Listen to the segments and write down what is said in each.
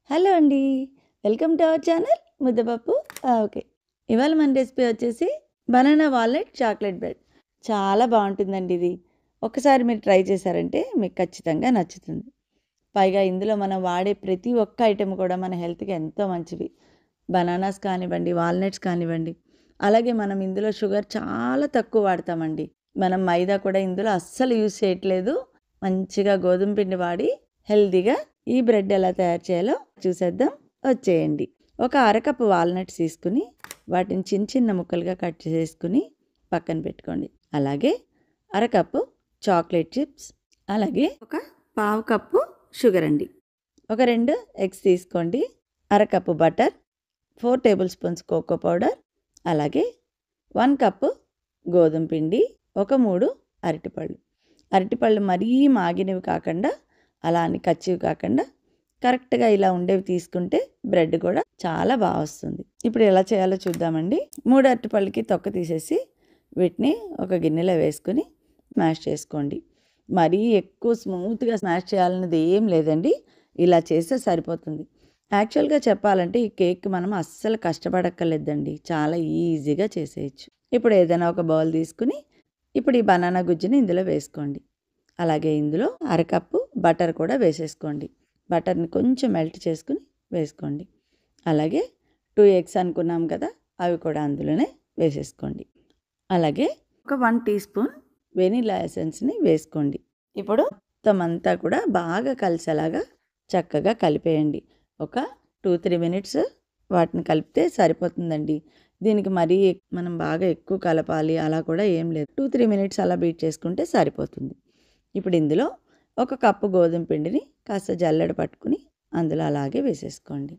Hello అండి. Welcome to our channel ముద్దపప్పు. Okay. ఇవాళ మన రెసిపీ వచ్చేసి బనానా వాల్నట్ చాక్లెట్ బ్రెడ్. చాలా బాగుంటుందండి ఇది. ఒకసారి మీరు ట్రై చేశారంటే మీకు ఖచ్చితంగా నచ్చుతుంది. పైగా ఇందులో మనం వాడే ప్రతి ఒక్క ఐటెం కూడా మన హెల్త్కి ఎంతో మంచివి. బనానాస్ కానివ్వండి, వాల్నట్స్ కానివ్వండి, అలాగే మనం ఇందులో షుగర్ చాలా తక్కువ వాడతామండి. మనం మైదా కూడా ఇందులో అస్సలు యూజ్ చేయట్లేదు. మంచిగా గోధుమ పిండి వాడి హెల్తీగా ఈ బ్రెడ్ ఎలా తయారు చేయాలో చూసేద్దాం. వచ్చేయండి. ఒక అరకప్పు వాల్నట్స్ తీసుకుని వాటిని చిన్న చిన్న ముక్కలుగా కట్ చేసుకుని పక్కన పెట్టుకోండి. అలాగే అరకప్పు చాక్లెట్ చిప్స్, అలాగే ఒక పావు కప్పు షుగర్ అండి. ఒక 2 ఎగ్స్ తీసుకోండి. అరకప్పు butter, 4 tablespoons cocoa powder, అలాగే 1 కప్పు గోధుమ పిండి, ఒక 3 అరటిపళ్ళు. అరటిపళ్ళు మరీ మాగినవి కాకుండా, అలా అని కచ్చివి కాకుండా కరెక్ట్గా ఇలా ఉండేవి తీసుకుంటే బ్రెడ్ కూడా చాలా బాగా వస్తుంది. ఇప్పుడు ఎలా చేయాలో చూద్దామండి. 3 అరటిపళ్ళకి తొక్క తీసేసి వీటిని ఒక గిన్నెలో వేసుకుని స్మాష్ చేసుకోండి. మరీ ఎక్కువ స్మూత్గా స్మాష్ చేయాలన్నది ఏం లేదండి. ఇలా చేస్తే సరిపోతుంది. యాక్చువల్గా చెప్పాలంటే ఈ కేక్ మనం అస్సలు కష్టపడక్కర్లేదండి. చాలా ఈజీగా చేసేయచ్చు. ఇప్పుడు ఏదైనా ఒక బౌల్ తీసుకుని ఇప్పుడు ఈ బనానా గుజ్జుని ఇందులో వేసుకోండి. అలాగే ఇందులో అరకప్పు బటర్ కూడా వేసేసుకోండి. బటర్ని కొంచెం మెల్ట్ చేసుకుని వేసుకోండి. అలాగే 2 ఎగ్స్ అనుకున్నాం కదా, అవి కూడా అందులోనే వేసేసుకోండి. అలాగే ఒక 1 టీ స్పూన్ వెనిలా ఎసెన్స్ని వేసుకోండి. ఇప్పుడు మొత్తం అంతా కూడా బాగా కలిసేలాగా చక్కగా కలిపేయండి. ఒక 2-3 మినిట్స్ వాటిని కలిపితే సరిపోతుందండి. దీనికి మరీ మనం బాగా ఎక్కువ కలపాలి అలా కూడా ఏం లేదు. 2-3 మినిట్స్ అలా బీట్ చేసుకుంటే సరిపోతుంది. ఇప్పుడు ఇందులో ఒక కప్పు గోధుమ పిండిని కాస్త జల్లెడ పట్టుకుని అందులో అలాగే వేసేసుకోండి.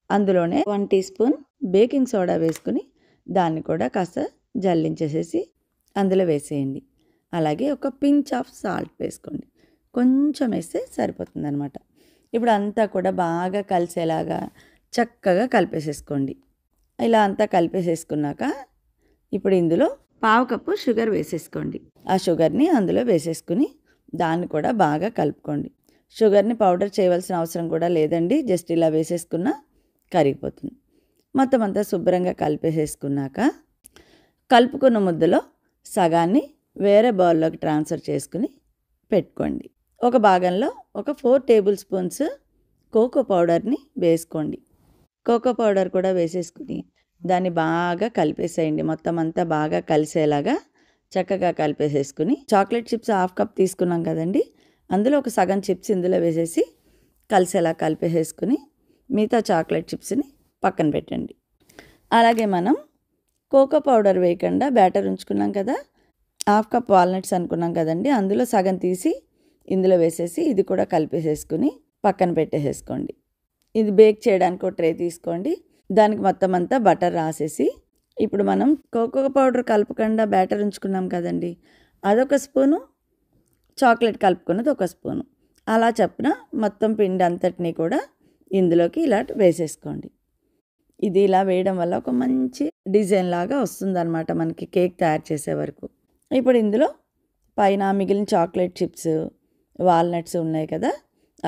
అందులోనే 1 టీ స్పూన్ బేకింగ్ సోడా వేసుకుని దాన్ని కూడా కాస్త జల్లించేసేసి అందులో వేసేయండి. అలాగే ఒక పించ్ ఆఫ్ సాల్ట్ వేసుకోండి. కొంచెం వేస్తే సరిపోతుంది అనమాట. ఇప్పుడు అంతా కూడా బాగా కలిసేలాగా చక్కగా కలిపేసేసుకోండి. ఇలా అంతా కలిపేసేసుకున్నాక ఇప్పుడు ఇందులో పావు కప్పు షుగర్ వేసేసుకోండి. ఆ షుగర్ని అందులో వేసేసుకుని దాన్ని కూడా బాగా కలుపుకోండి. షుగర్ని పౌడర్ చేయవలసిన అవసరం కూడా లేదండి. జస్ట్ ఇలా వేసేసుకున్నా కరిగిపోతుంది. మొత్తం అంతా శుభ్రంగా కలిపేసేసుకున్నాక కలుపుకున్న ముద్దలో సగాన్ని వేరే బౌల్లోకి ట్రాన్స్ఫర్ చేసుకుని పెట్టుకోండి. ఒక భాగంలో ఒక 4 టేబుల్ స్పూన్స్ కోకో పౌడర్ని వేసుకోండి. కోకో పౌడర్ కూడా వేసేసుకుని దాన్ని బాగా కలిపేసేయండి. మొత్తం అంతా బాగా కలిసేలాగా చక్కగా కలిపేసేసుకుని చాక్లెట్ చిప్స్ 1/2 కప్ తీసుకున్నాం కదండి, అందులో ఒక సగం చిప్స్ ఇందులో వేసేసి కలిసేలా కలిపేసేసుకుని మిగతా చాక్లెట్ చిప్స్ని పక్కన పెట్టండి. అలాగే మనం కోకో పౌడర్ వేయకుండా బ్యాటర్ ఉంచుకున్నాం కదా, 1/2 కప్ వాల్నట్స్ అనుకున్నాం కదండి, అందులో సగం తీసి ఇందులో వేసేసి ఇది కూడా కలిపేసేసుకుని పక్కన పెట్టేసేసుకోండి. ఇది బేక్ చేయడానికి ఒక ట్రే తీసుకోండి. దానికి మొత్తం అంతా బటర్ రాసేసి ఇప్పుడు మనం కోకో పౌడర్ కలపకుండా బ్యాటర్ ఉంచుకున్నాం కదండి, అదొక స్పూను, చాక్లెట్ కలుపుకున్నది ఒక స్పూను, అలా చప్పున మొత్తం పిండి అంతటినీ కూడా ఇందులోకి ఇలా వేసేసుకోండి. ఇది ఇలా వేయడం వల్ల ఒక మంచి డిజైన్ లాగా వస్తుందన్నమాట మనకి కేక్ తయారు చేసే వరకు. ఇప్పుడు ఇందులో పైన మిగిలిన చాక్లెట్ చిప్స్, వాల్నట్స్ ఉన్నాయి కదా,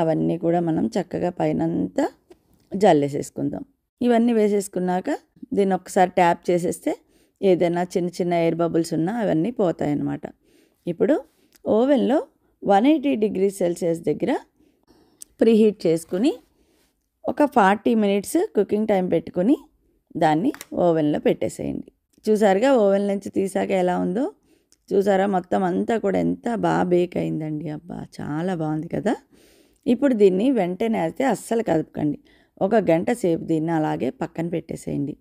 అవన్నీ కూడా మనం చక్కగా పైనంతా జల్లేసేసుకుందాం. ఇవన్నీ వేసేసుకున్నాక దీన్ని ఒకసారి ట్యాప్ చేసేస్తే ఏదైనా చిన్న చిన్న ఎయిర్ బబుల్స్ ఉన్నా అవన్నీ పోతాయన్నమాట. ఇప్పుడు ఓవెన్లో 180 డిగ్రీ సెల్సియస్ దగ్గర ప్రీహీట్ చేసుకుని ఒక 40 మినిట్స్ కుకింగ్ టైం పెట్టుకుని దాన్ని ఓవెన్లో పెట్టేసేయండి. చూసారుగా ఓవెన్ నుంచి తీసాక ఎలా ఉందో చూసారా, మొత్తం అంతా కూడా ఎంత బాగా బేక్ అయిందండి. అబ్బా చాలా బాగుంది కదా. ఇప్పుడు దీన్ని వెంటనే అయితే అస్సలు కదపకండి. ఒక గంట సేపు దీన్ని అలాగే పక్కన పెట్టేసేయండి.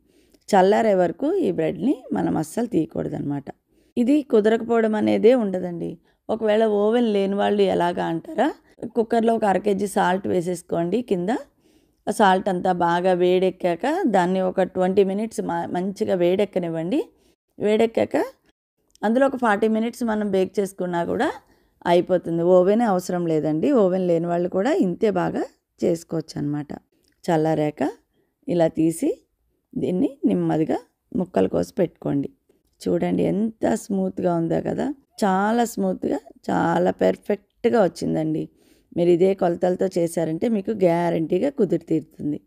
చల్లారే వరకు ఈ బ్రెడ్ని మనం అస్సలు తీయకూడదనమాట. ఇది కుదరకపోవడం అనేదే ఉండదండి. ఒకవేళ ఓవెన్ లేని వాళ్ళు ఎలాగా అంటారా, కుక్కర్లో ఒక 1/2 కేజీ సాల్ట్ వేసేసుకోండి. కింద సాల్ట్ అంతా బాగా వేడెక్కాక దాన్ని ఒక 20 మినిట్స్ మంచిగా వేడెక్కనివ్వండి. వేడెక్కాక అందులో ఒక 40 మినిట్స్ మనం బేక్ చేసుకున్నా కూడా అయిపోతుంది. ఓవెనే అవసరం లేదండి. ఓవెన్ లేని వాళ్ళు కూడా ఇంతే బాగా చేసుకోవచ్చు అనమాట. చల్లారాక ఇలా తీసి దీన్ని నెమ్మదిగా ముక్కలు కోసి పెట్టుకోండి. చూడండి ఎంత స్మూత్గా ఉందో కదా, చాలా స్మూత్గా చాలా పర్ఫెక్ట్గా వచ్చిందండి. మీరు ఇదే కొలతలతో చేశారంటే మీకు గ్యారంటీగా కుదిరి తీరుతుంది.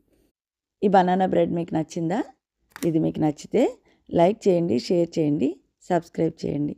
ఈ బనానా బ్రెడ్ మీకు నచ్చిందా? ఇది మీకు నచ్చితే లైక్ చేయండి, షేర్ చేయండి, సబ్స్క్రైబ్ చేయండి.